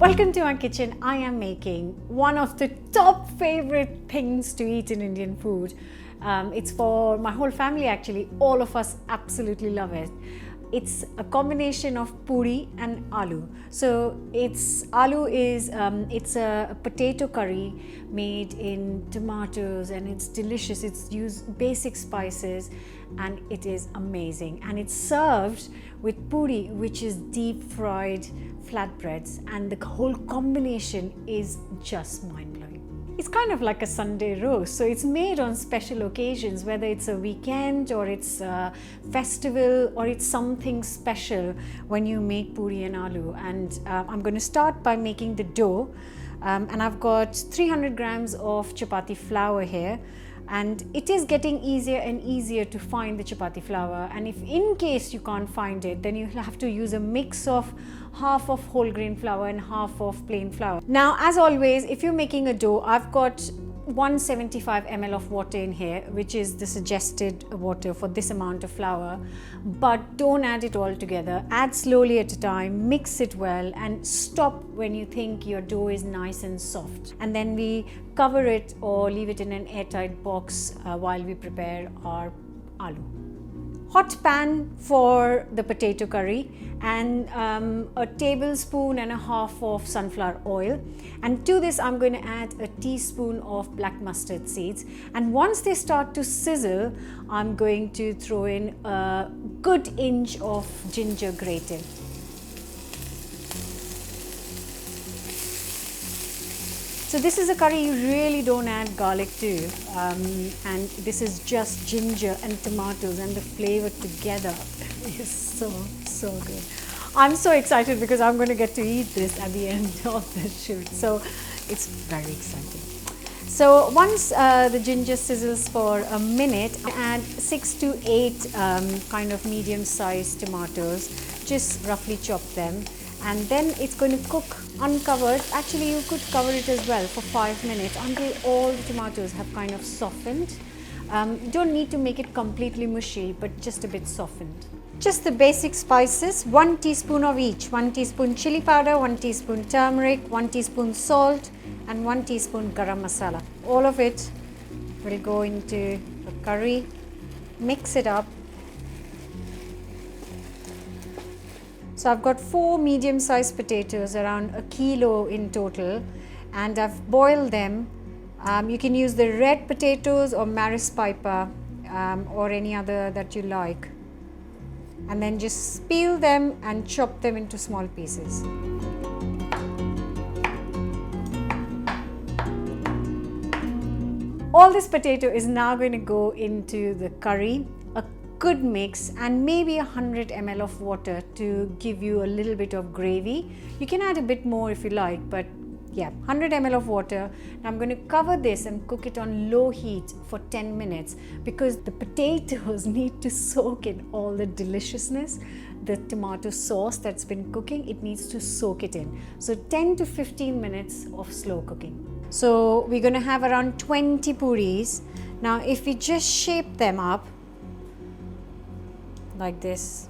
Welcome to my kitchen. I am making one of the top favorite things to eat in Indian food. It's for my whole family actually. All of us absolutely love it. It's a combination of puri and aloo. So it's a potato curry made in tomatoes, and it's delicious. It's used basic spices and it is amazing. And it's served with puri, which is deep fried flatbreads, and the whole combination is just mind-blowing. It's kind of like a Sunday roast, so it's made on special occasions, whether it's a weekend or it's a festival or it's something special when you make puri and aloo. And I'm going to start by making the dough, and I've got 300 grams of chapati flour here. And it is getting easier and easier to find the chapati flour, and if in case you can't find it, then you'll have to use a mix of half of whole grain flour and half of plain flour. Now, as always, if you're making a dough, I've got 175 ml of water in here, which is the suggested water for this amount of flour, but don't add it all together. Add slowly at a time, mix it well, and stop when you think your dough is nice and soft. And then we cover it or leave it in an airtight box while we prepare our aloo. Hot pan for the potato curry, and a tablespoon and a half of sunflower oil, and to this I'm going to add a teaspoon of black mustard seeds. And once they start to sizzle, I'm going to throw in a good inch of ginger grated. So this is a curry you really don't add garlic to, and this is just ginger and tomatoes, and the flavor together is so good. I'm so excited because I'm going to get to eat this at the end of the shoot, so it's very exciting. So once the ginger sizzles for a minute, add 6 to 8 kind of medium-sized tomatoes. Just roughly chop them. And then it's going to cook uncovered. Actually, you could cover it as well for 5 minutes until all the tomatoes have kind of softened. You don't need to make it completely mushy, but just a bit softened. Just the basic spices, 1 teaspoon of each. 1 teaspoon chili powder, 1 teaspoon turmeric, 1 teaspoon salt, and 1 teaspoon garam masala. All of it will go into the curry. Mix it up. So I've got 4 medium-sized potatoes, around a kilo in total, and I've boiled them. You can use the red potatoes or Maris Piper or any other that you like. And then just peel them and chop them into small pieces. All this potato is now going to go into the curry. Good mix, and maybe 100 ml of water to give you a little bit of gravy. You can add a bit more if you like, but yeah, 100 ml of water. Now I'm going to cover this and cook it on low heat for 10 minutes because the potatoes need to soak in all the deliciousness. The tomato sauce that's been cooking, it needs to soak it in. So 10 to 15 minutes of slow cooking. So we're going to have around 20 puris. Now if we just shape them up like this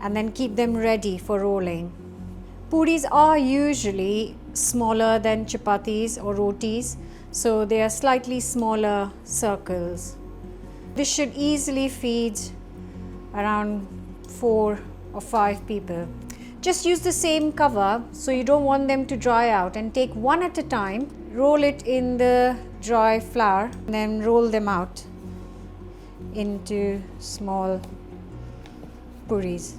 and then keep them ready for rolling. Puris are usually smaller than chapatis or rotis, so they are slightly smaller circles. This should easily feed around 4 or 5 people. Just use the same cover, so you don't want them to dry out, and take one at a time. Roll it in the dry flour and then roll them out into small puris.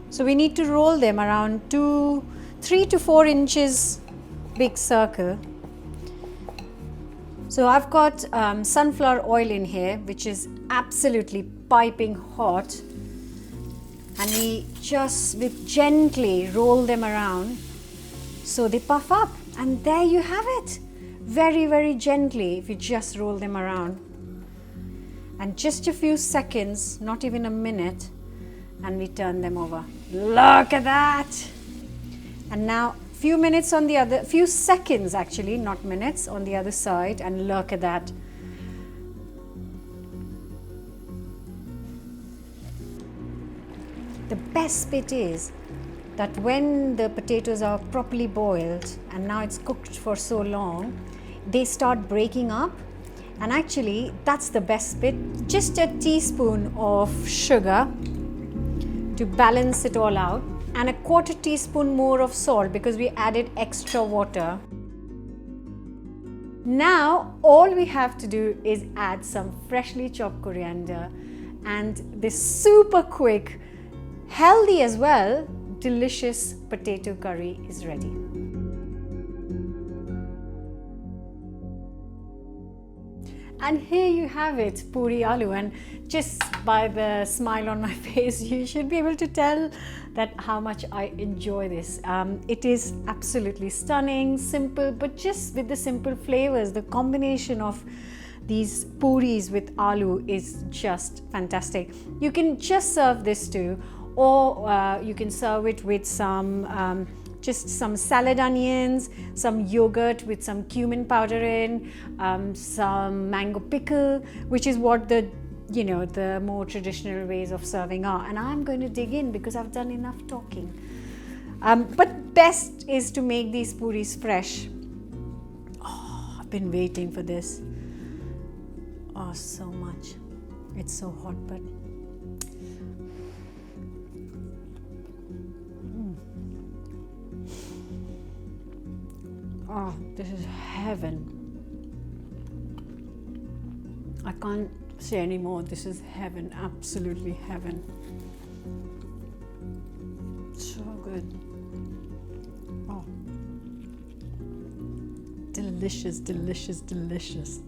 So we need to roll them around 3 to 4 inches big circle. So I've got sunflower oil in here, which is absolutely piping hot, and we just gently roll them around so they puff up, and there you have it. Very, very gently, if you just roll them around, and just a few seconds, not even a minute, and we turn them over. Look at that! And now few seconds actually, not minutes, on the other side, and look at that. The best bit is that when the potatoes are properly boiled and now it's cooked for so long, they start breaking up. And actually, that's the best bit. Just a teaspoon of sugar to balance it all out, and a quarter teaspoon more of salt because we added extra water. Now, all we have to do is add some freshly chopped coriander, and this super quick, healthy as well, delicious potato curry is ready. And here you have it, Puri Alu, and just by the smile on my face, you should be able to tell that how much I enjoy this. It is absolutely stunning, simple, but just with the simple flavors, the combination of these puris with aloo is just fantastic. You can just serve this too, or you can serve it with some just some salad onions, some yogurt with some cumin powder in, some mango pickle, which is what the more traditional ways of serving are. And I'm going to dig in because I've done enough talking. But best is to make these puris fresh. Oh, I've been waiting for this. Oh, so much. It's so hot, but oh, this is heaven. I can't say any more. This is heaven, absolutely heaven. So good. Oh, delicious, delicious, delicious.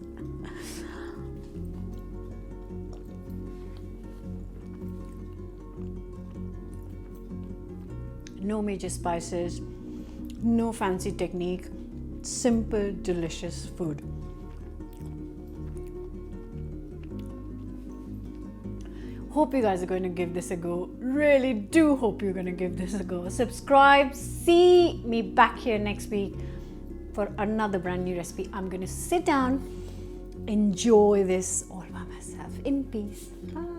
No major spices, no fancy technique. Simple, delicious food. Hope you guys are going to give this a go. Really do hope you're going to give this a go. Subscribe. See me back here next week for another brand new recipe. I'm going to sit down, enjoy this all by myself in peace. Bye.